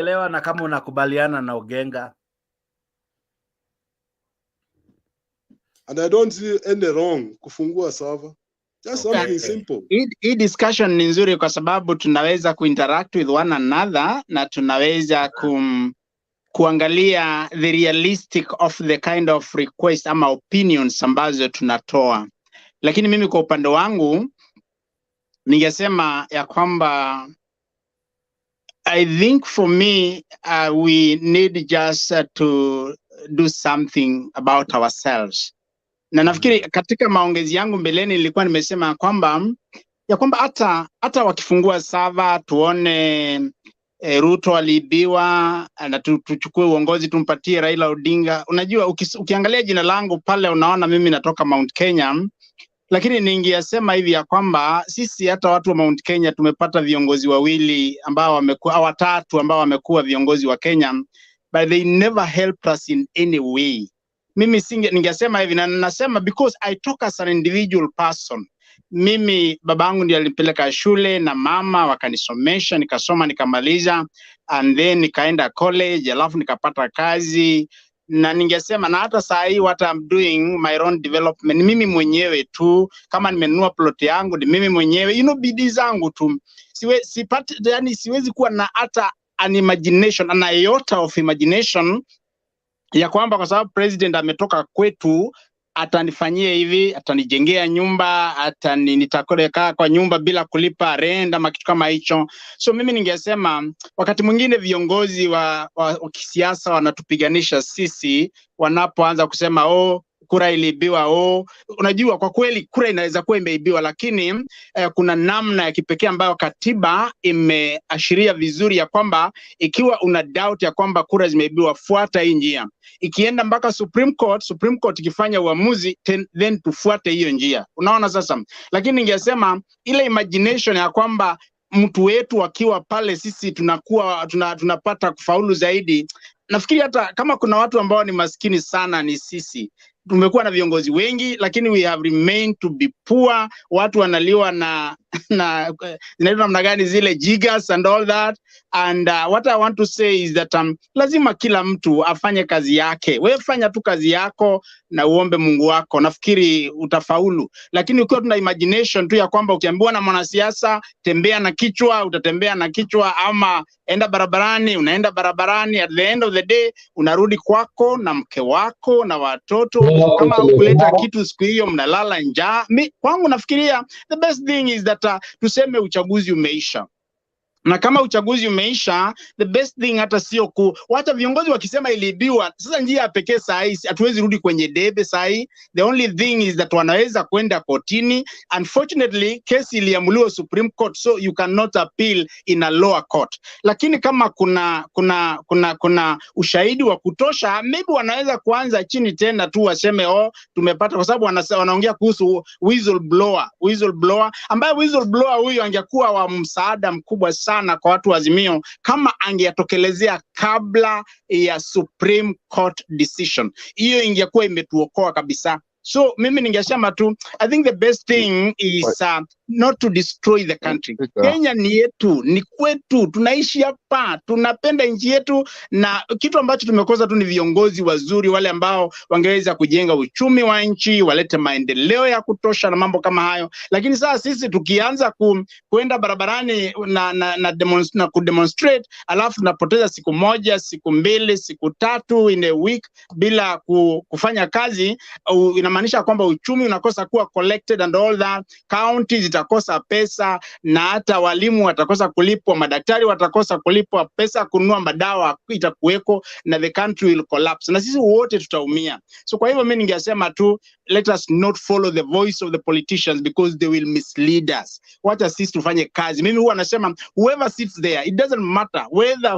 Elewa na kama unakubaliana na Ogenga. And I don't see any wrong kufungua server. Just something simple. Hii discussion ni nzuri kwa sababu tunaweza kuinteract with one another na tunaweza kuangalia the realistic of the kind of request ama opinions ambazo tunatoa. Lakini mimi kwa upande wangu ningesema ya kwamba I think for me we need just to do something about ourselves. Na nafikiri katika maongezi yangu mbeleni nilikuwa nimesema kwamba hata wakifungua server tuone Ruto aliibiwa na tuchukue uongozi tumpatie Raila Odinga. Unajua ukiangalia jina langu pale unaona mimi natoka Mount Kenya, lakini ningesema hivi ya kwamba sisi hata watu wa Mount Kenya tumepata viongozi wawili ambao wamekuwa watatu ambao wamekuwa viongozi wa Kenya, but they never helped us in any way. Mimi ningesema hivi na nasema because I talk as an individual person. Mimi babangu ndiye alipeleka shule na mama wakanisomesha, nikasoma nikamaliza, and then nikaenda college, alafu nikapata kazi, na ningesema na hata saa hii what I'm doing my own development mimi mwenyewe tu, kama nimenunua plot yangu ni mimi mwenyewe, bidii zangu tu. Siwezi kuwa na hata an imagination, an iota of imagination ya kwamba kwa sababu president ametoka kwetu atanifanyia hivi, atanijengea nyumba, nitakaa kwa nyumba bila kulipa rent ama kitu kama hicho. So mimi ningesema wakati mwingine viongozi wa kisiasa wanatupiganisha sisi wanapoanza kusema kura iliibiwa. Unajua kwa kweli kura inaweza kuwa imeibiwa, lakini kuna namna ya kipekee ambayo katiba imeashiria vizuri ya kwamba ikiwa una doubt ya kwamba kura zimeibiwa, fuata hii njia. Ikienda mpaka Supreme Court ikifanya uamuzi, then tufuate hiyo njia. Unaona sasa? Lakini ningesema ile imagination ya kwamba mtu wetu akiwa pale sisi tunapata kufaulu zaidi. Nafikiri hata kama kuna watu ambao ni maskini sana ni sisi. Tumekuwa na viongozi wengi lakini we have remained to be poor. Watu wanaliwa na zinaitwa namna gani zile jigas and all that. And what I want to say is that lazima kila mtu afanye kazi yake. Wewe fanya tu kazi yako na uombe Mungu wako, nafikiri utafaulu. Lakini ukiwa tuna imagination tu ya kwamba ukiambiwa na mwanasiasa tembea na kichwa, utatembea na kichwa, ama enda barabarani, unaenda barabarani, at the end of the day unarudi kwako na mke wako na watoto, kama hukuleta kitu siku hiyo mnalala njaa. Kwangu nafikiria the best thing is that tuseme uchaguzi umeisha. Na kama uchaguzi umeisha, the best thing hata sio wacha viongozi wakisema iliibiwa. Sasa njia pekee saa hii hatuwezi rudi kwenye debe saa hii. The only thing is that wanaweza kwenda kotini. Unfortunately kesi iliamuliwa Supreme Court, so you cannot appeal in a lower court. Lakini kama kuna ushahidi wa kutosha, maybe wanaweza kuanza chini tena tu waseme tumepata, kwa sababu wanaongea kuhusu whistleblower ambaye whistleblower huyo angekuwa wa msaada mkubwa sana kwa watu wa Azimio kama angetokelezea kabla ya Supreme Court decision. Hiyo ingekuwa imetuokoa kabisa. So mimi ningesema tu, I think the best thing is not to destroy the country. Kenya ni yetu, ni kwetu, tunaishi hapa, tunapenda nchi yetu, na kitu ambacho tumekosa tu ni viongozi wazuri wale ambao wangeweza kujenga uchumi wa nchi, walete maendeleo ya kutosha na mambo kama hayo. Lakini sasa sisi tukianza kuenda barabarani na kudemonstrate, alafu tunapoteza siku moja, siku mbili, siku tatu in a week bila kufanya kazi, inamaanisha kwamba uchumi unakosa kuwa collected and all that. Counties zitakosa pesa, na hata walimu watakosa kulipwa, madaktari watakosa kulipwa, pesa kununua madawa itakuweko, na the country will collapse, na sisi wote tutaumia. So kwa hivyo mimi ningesema tu, let us not follow the voice of the politicians because they will mislead us. Wacha sisi tufanye kazi. Mimi huwa nasema whoever sits there, it doesn't matter whether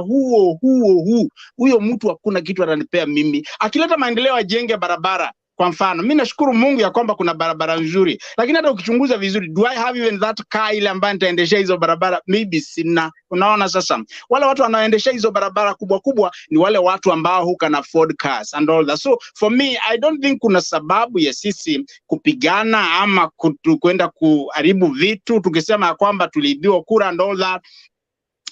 huyo mtu hakuna kitu atanipea mimi. Akileta maendeleo ajenge barabara. Kwa mfano, mimi nashukuru Mungu ya kwamba kuna barabara nzuri, lakini hata ukichunguza vizuri, do I have even that car ile ambayo nitaendesha hizo barabara? Maybe sina. Unaona sasa, wale watu wanaoendesha hizo barabara kubwa kubwa ni wale watu ambao who can afford cars and all that. So for me, I don't think kuna sababu ya sisi kupigana ama kwenda kuharibu vitu tukisema kwamba tuliibiwa kura and all that.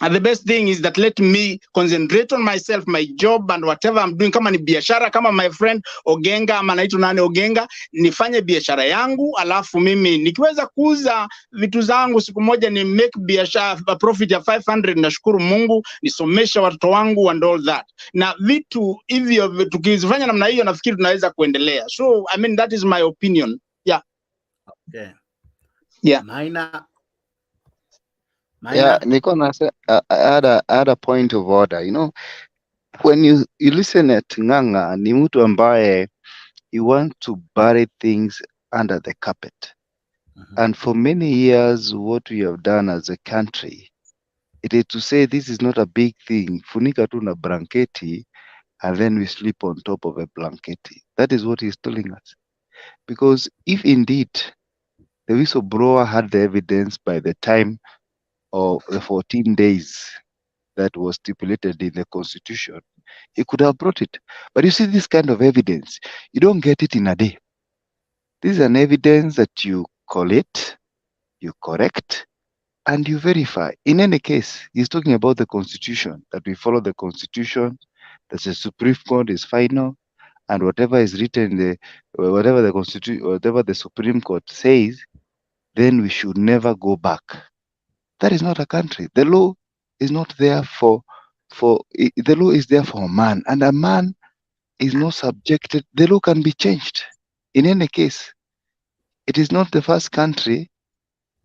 And the best thing is that let me concentrate on myself, my job and whatever I'm doing. Kama ni biashara, kama my friend Ogenga, ama naitwa nani Ogenga, nifanye biashara yangu, alafu mimi nikiweza kuuza vitu zangu siku moja ni make biashara a profit ya 500, nashukuru Mungu, nisomesha watoto wangu and all that. Na vitu hivyo tukizifanya namna hiyo nafikiri tunaweza kuendelea. So I mean that is my opinion. Yeah. Okay. Yeah. Maina. Yeah, Nikon, I had a point of order. You know, when you listen at Nganga, ni mtu ambaye you want to bury things under the carpet. And for many years, what we have done as a country, it is to say this is not a big thing. Funika tu na blanketi, and then we sleep on top of a blanketi. That is what he's telling us. Because if indeed the whistleblower had the evidence by the time of the 14 days that was stipulated in the constitution, he could have brought it. But you see, this kind of evidence, you don't get it in a day. This is an evidence that you collate, you correct, and you verify. In any case, he's talking about the constitution, that we follow the constitution, that the Supreme Court is final, and whatever is written, whatever the constitution, whatever the Supreme Court says, then we should never go back. That is not a country. The law is not there the law is there for a man, and a man is not subjected. The law can be changed. In any case, it is not the first country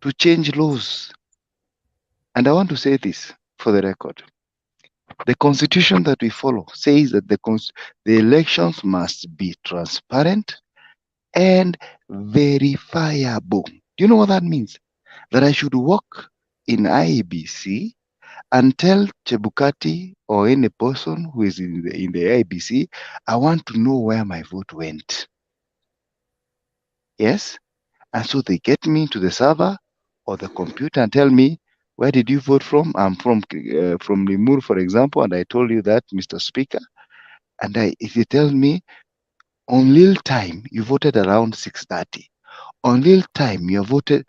to change laws. And I want to say this for the record. The constitution that we follow says that the elections must be transparent and verifiable. Do you know what that means? That I should walk in IEBC and tell Chebukati or any person who is in the IEBC, I want to know where my vote went. Yes? And so they get me to the server or the computer and tell me, where did you vote from? I'm from Limur, for example, and I told you that, Mr. Speaker. And if they tell me, on little time, you voted around 6:30. On little time, your vote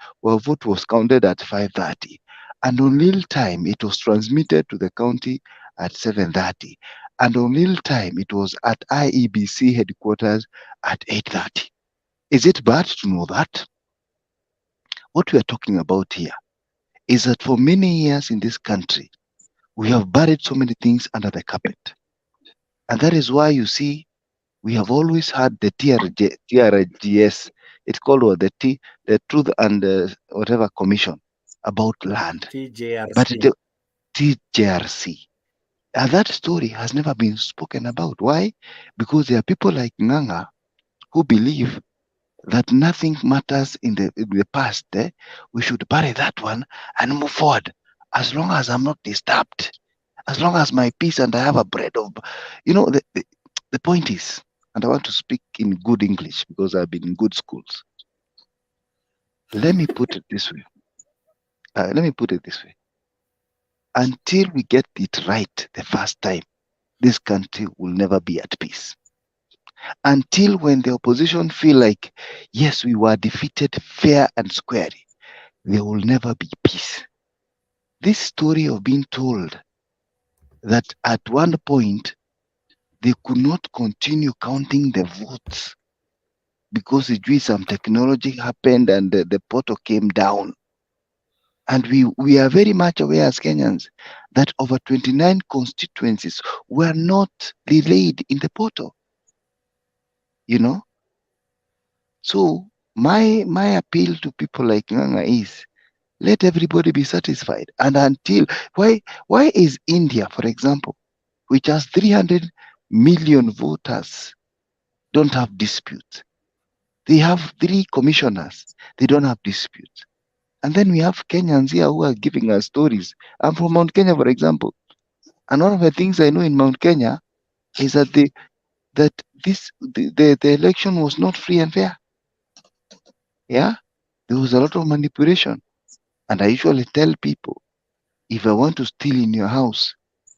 was counted at 5:30. And on little time, it was transmitted to the county at 7:30. And on little time, it was at IEBC headquarters at 8:30. Is it bad to know that? What we are talking about here is that for many years in this country, we have buried so many things under the carpet. And that is why you see, we have always had the TRGS, it's called the Truth and whatever Commission about land. TJRC. But the TJRC. And that story has never been spoken about. Why? Because there are people like Nganga who believe that nothing matters in the past. We should bury that one and move forward. As long as I'm not disturbed, as long as my peace and I have a bread of, the point is, and I want to speak in good English because I've been in good schools. Let me put it this way. Until we get it right the first time, this country will never be at peace. Until when the opposition feel like, yes, we were defeated fair and squarely, there will never be peace. This story of being told that at one point they could not continue counting the votes because some technology happened and the portal came down. And we are very much aware as Kenyans that over 29 constituencies were not delayed in the portal. So my appeal to people like Nganga is, let everybody be satisfied. And until, why is India, for example, which has 300 million voters, don't have disputes? They have 3 commissioners, they don't have disputes. And then we have Kenyans here who are giving us stories. I'm from Mount Kenya, for example. And one of the things I know in Mount Kenya is that the election was not free and fair. Yeah, there was a lot of manipulation. And I usually tell people, if I want to steal in your house,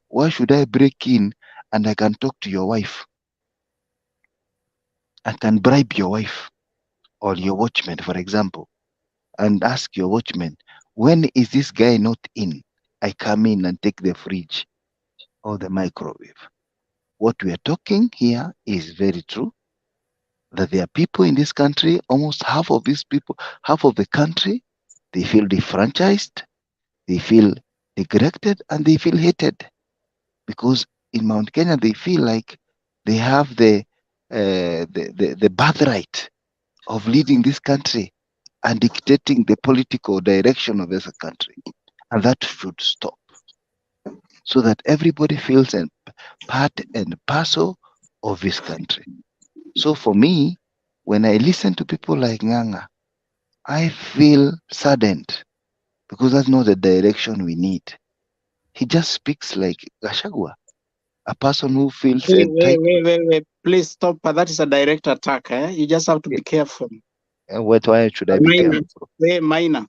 why should I break in and I can talk to your wife? I can bribe your wife or your watchman, for example, and ask your watchman, when is this guy not in? I come in and take the fridge or the microwave. What we are talking here is very true, that there are people in this country, almost half of these people, half of the country, they feel defranchised, they feel neglected, and they feel hated. Because in Mount Kenya, they feel like they have the birthright of leading this country and dictating the political direction of this country. And that should stop, so that everybody feels a part and parcel of this country. So for me, when I listen to people like Nganga, I feel saddened, because that's not the direction we need. He just speaks like Gashagwa, a person who feels entitled. Wait. Please stop. That is a direct attack. You just have to be careful. Why should I be careful? Very minor.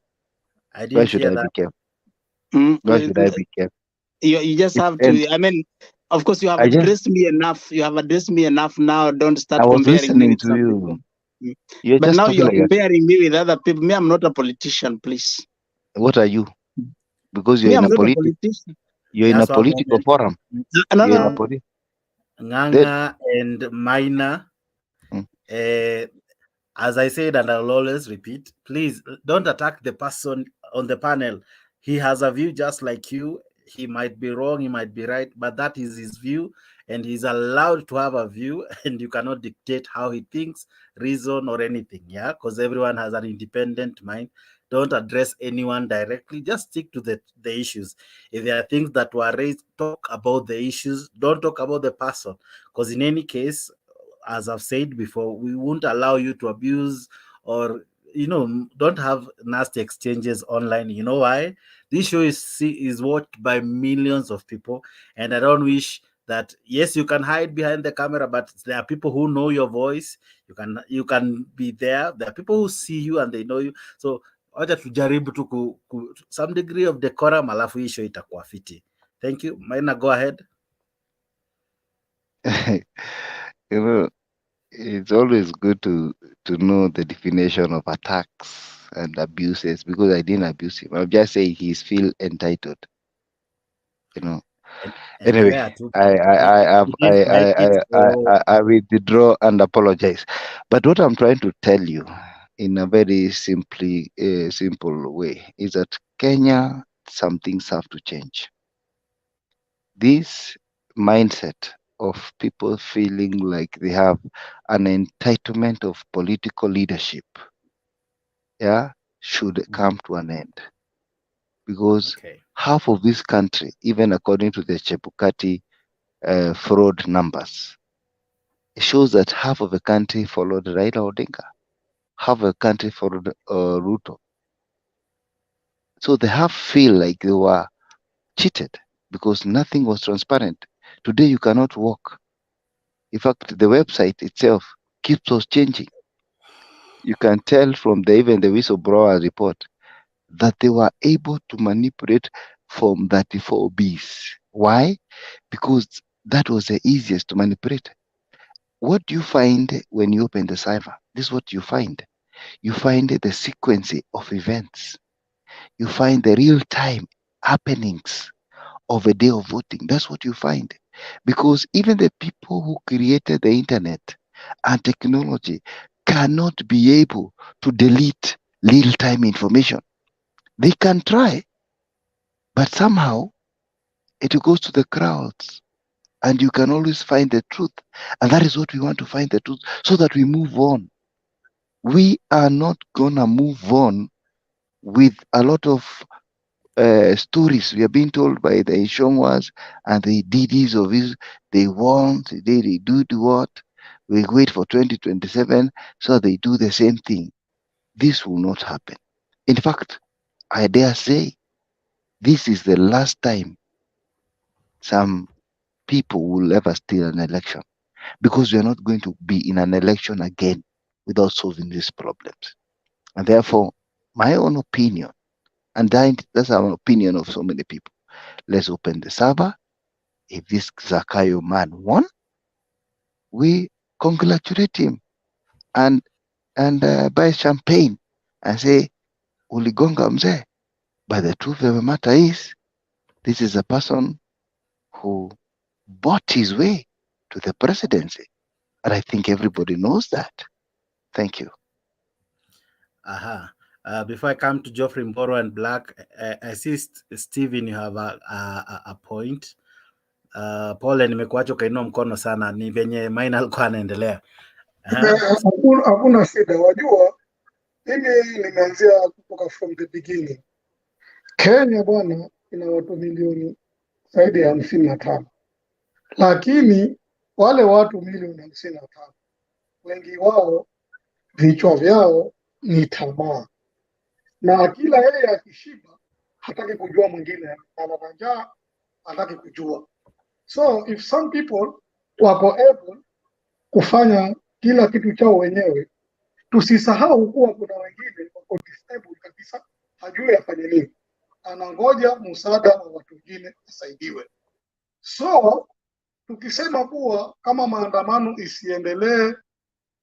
I Why didn't should hear I that. be careful? Why should I be careful? You just have to. I mean, of course, you have addressed me enough. You have addressed me enough. Now, don't start comparing me with some people. You're but just now talking you're like comparing me with other people. Me, I'm not a politician, please. What are you? Because you're Me, in I'm a not a politician. You're in a Just one political moment. forum. No, You're in no. a Nganga and Maina, as I said, and I'll always repeat, please don't attack the person on the panel. He has a view just like you. He might be wrong, he might be right, but that is his view, and he's allowed to have a view, and you cannot dictate how he thinks, reason, or anything, yeah? Because everyone has an independent mind. Don't address anyone directly. Just stick to the issues. If there are things that were raised, talk about the issues. Don't talk about the person. Because in any case, as I've said before, we won't allow you to abuse or, don't have nasty exchanges online. You know why? This show is watched by millions of people, and I don't wish that. Yes, you can hide behind the camera, but there are people who know your voice. You can be there. There are people who see you and they know you. So wacha tujaribu tu some degree of decorum, alafu hii show itakuwa fiti. Thank you. Maina, go ahead. It's always good to know the definition of attacks and abuses, because I didn't abuse him. I'm just saying he's feel entitled. Anyway, I withdraw and apologize. But what I'm trying to tell you in a very simple way is that Kenya, some things have to change. This mindset of people feeling like they have an entitlement of political leadership, should come to an end. Because half of this country, even according to the Chebukati fraud numbers, it shows that half of the country followed Raila Odinga, half of the country followed Ruto. So they have feel like they were cheated because nothing was transparent. Today you cannot walk. In fact, the website itself keeps on changing. You can tell from even the whistleblower report that they were able to manipulate from 34 Bs. Why? Because that was the easiest to manipulate. What do you find when you open the cipher? This is what you find. You find the sequence of events. You find the real-time happenings of a day of voting. That's what you find. Because even the people who created the internet and technology cannot be able to delete real-time information. They can try, but somehow it goes to the crowds, and you can always find the truth. And that is what we want to find, the truth, so that we move on. We are not gonna move on with a lot of stories we are being told by the Ishongwas and the DDs of this. They want, they do what? We wait for 2027, so they do the same thing. This will not happen. In fact, I dare say, this is the last time some people will ever steal an election, because we are not going to be in an election again without solving these problems. And therefore, my own opinion, and that's our opinion of so many people, let's open the server. If this Zakayo man won, we congratulate him and buy champagne and say uligonga mzee. But the truth of the matter is, This is a person who bought his way to the presidency. And I think everybody knows that. Thank you. Before I come to Geoffrey Mboro and Black, I see Steven, you have a point. Pole, nimekuacha ukainua mkono sana, ni venye Maina alikuwa anaendelea. Hakuna shida, wajua mimi nimeanzia kutoka from the beginning. Kenya bwana ina watu milioni zaidi ya 55, lakini wale watu milioni 55 wengi wao vichwa vyao ni tamaa, na kila yeye akishiba hataki kujua mwingine ana njaa, hataki kujua. So if some people wako able kufanya kila kitu chao wenyewe, tusisahau kuwa kuna wengine wako disabled kabisa, hajui afanye nini, anangoja msaada wa watu wengine asaidiwe. So tukisema kuwa kama maandamano isiendelee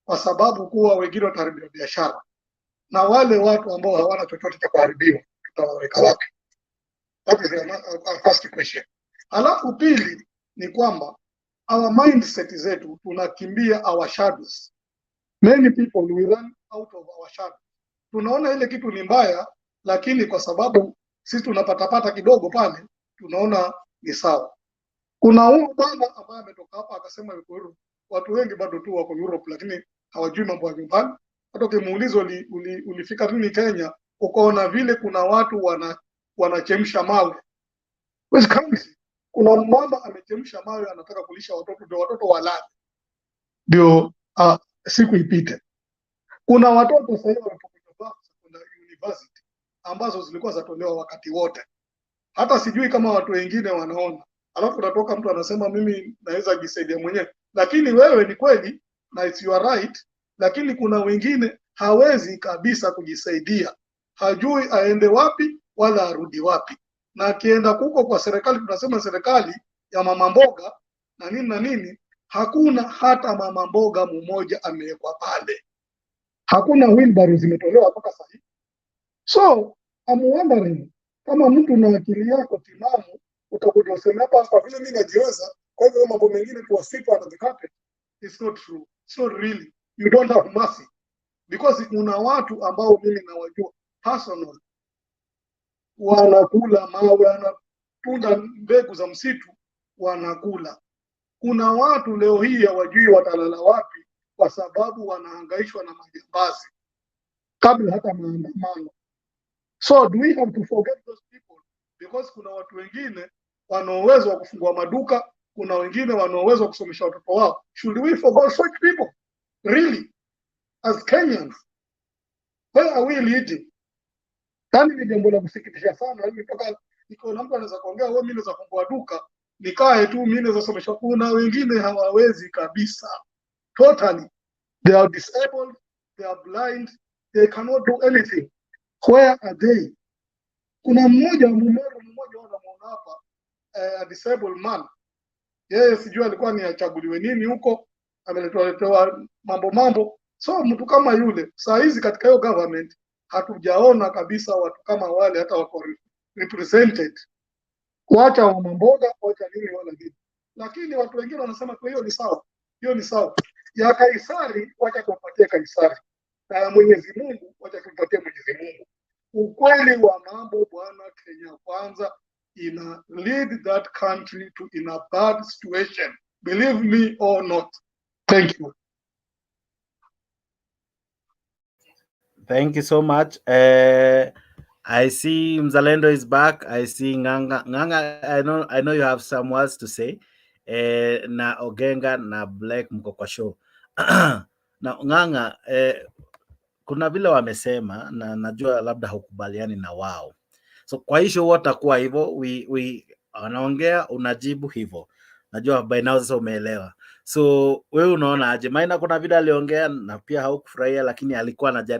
kwa sababu kuwa wengine wataharibiwa biashara, na wale watu ambao hawana chochote cha kuharibiwa tutawaweka wapi? That is our first question. Alafu pili ni kwamba our mindset zetu tunakimbia our shadows. Many people we run out of our shadows. Tunaona ile kitu ni mbaya, lakini kwa sababu sisi tunapatapata kidogo pale, tunaona ni sawa. Kuna huyu bwana ambaye ametoka hapa akasema yuko Europe. Watu wengi bado tu wako Europe, lakini hawajui mambo ya nyumbani. Hata ukimuuliza ulifika lini Kenya, ukaona vile kuna watu wanachemsha mawe. Wisconsin, kuna mama amechemsha mawe, anataka kulisha watoto, ndio watoto walale, ndio siku ipite. Kuna watoto sasa hivi wanapokuja kuna university ambazo zilikuwa zatolewa wakati wote, hata sijui kama watu wengine wanaona. Alafu natoka mtu anasema mimi naweza jisaidia mwenyewe, lakini wewe ni kweli na it's your right, lakini kuna wengine hawezi kabisa kujisaidia, hajui aende wapi wala arudi wapi, na akienda kuko kwa serikali, tunasema serikali ya mama mboga na nini, hakuna hata mama mboga mmoja amewekwa pale, hakuna wheelbarrow zimetolewa mpaka sasa hivi. So I'm wondering kama mtu na akili yako timamu utakuja useme hapa kwa vile mimi najiweza, kwa hivyo mambo mengine tuwasipa under the carpet. It's not true. It's not really. You don't have mercy. Because kuna watu ambao mimi nawajua personal, wanakula mawe, wanatunda mbegu za msitu, wanakula. Kuna watu leo hii hawajui watalala wapi kwa sababu wanahangaishwa na majambazi kabla hata maandamano. So do we have to forget those people? Because kuna watu wengine wana uwezo wa kufungua maduka, kuna wengine wana uwezo wa kusomesha watoto wao. Should we forget such people? Really? As Kenyans? Where are we leading? Tani ni jambo la kusikitisha sana. Hivi mpaka iko na mtu anaweza kuongea wewe mimi naweza kufungua duka, nikae tu mimi naweza somesha. Kuna wengine hawawezi kabisa. Totally. They are disabled, they are blind, they cannot do anything. Where are they? Kuna mmoja wanamuona hapa, a disabled man. Yeye sijui alikuwa ni achaguliwe nini huko, ameletwa mambo. So mtu kama yule, saa hizi katika hiyo government hatujaona kabisa watu kama wale hata wako represented. Wacha wa mamboga, wacha nini wala nini. Lakini watu wengine wanasema kwa hiyo ni sawa. Hiyo ni sawa. Ya Kaisari wacha tumpatie Kaisari. Na Mwenyezi Mungu wacha tumpatie Mwenyezi Mungu. Ukweli wa mambo bwana, Kenya kwanza ina lead that country to in a bad situation. Believe me or not. Thank you. Thank you so much. I see Mzalendo is back. I see Nganga. Nganga, I know you have some words to say. Na Ogenga na Black mko kwa show. Na Nganga, kuna vile wamesema na najua labda hukubaliani na wao. So kwa hiyo watakuwa hivyo, wanaongea unajibu hivyo. Najua by now sasa umeelewa. So wewe unaona aje? Maana kuna vile aliongea na pia haukufurahia, lakini alikuwa anajaribu